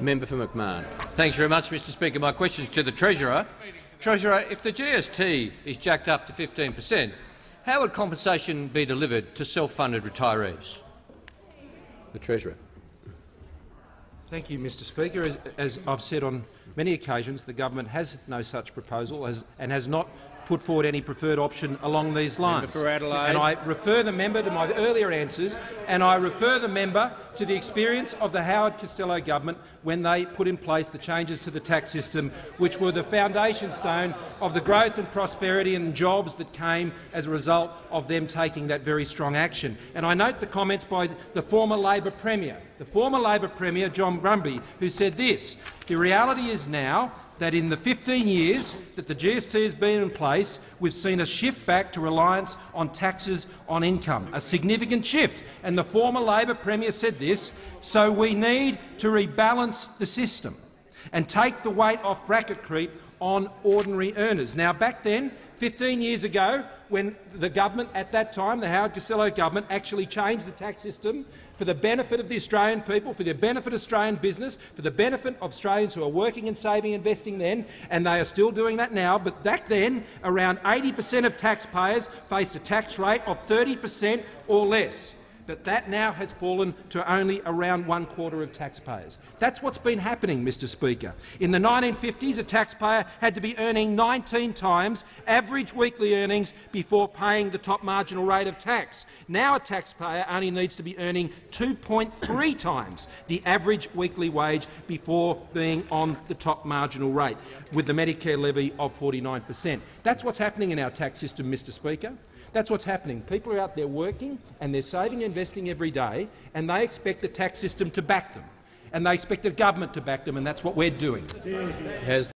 Member for McMahon. Thanks very much, Mr Speaker. My question is to the Treasurer. Treasurer, if the GST is jacked up to 15%, how would compensation be delivered to self-funded retirees? The Treasurer. Thank you, Mr Speaker. As I've said on many occasions, the government has no such proposal and has not put forward any preferred option along these lines. Member for Adelaide. And I refer the member to my earlier answers, and I refer the member to the experience of the Howard Costello government when they put in place the changes to the tax system, which were the foundation stone of the growth and prosperity and jobs that came as a result of them taking that very strong action. And I note the comments by the former Labor Premier, John Brumby, who said this: "The reality is now that in the 15 years that the GST has been in place, we've seen a shift back to reliance on taxes on income, a significant shift." And the former Labor Premier said this: "So we need to rebalance the system and take the weight off bracket creep on ordinary earners." Now, back then, 15 years ago, when the government at that time, the Howard Costello government, actually changed the tax system for the benefit of the Australian people, for the benefit of Australian business, for the benefit of Australians who are working and saving and investing then, and they are still doing that now. But back then, around 80% of taxpayers faced a tax rate of 30% or less. But that now has fallen to only around 1/4 of taxpayers. That's what's been happening, Mr Speaker. In the 1950s, a taxpayer had to be earning 19 times average weekly earnings before paying the top marginal rate of tax. Now a taxpayer only needs to be earning 2.3 times the average weekly wage before being on the top marginal rate, with the Medicare levy of 49%. That's what's happening in our tax system, Mr Speaker. That's what's happening. People are out there working and they're saving and investing every day, and they expect the tax system to back them, and they expect the government to back them, and that's what we're doing. Has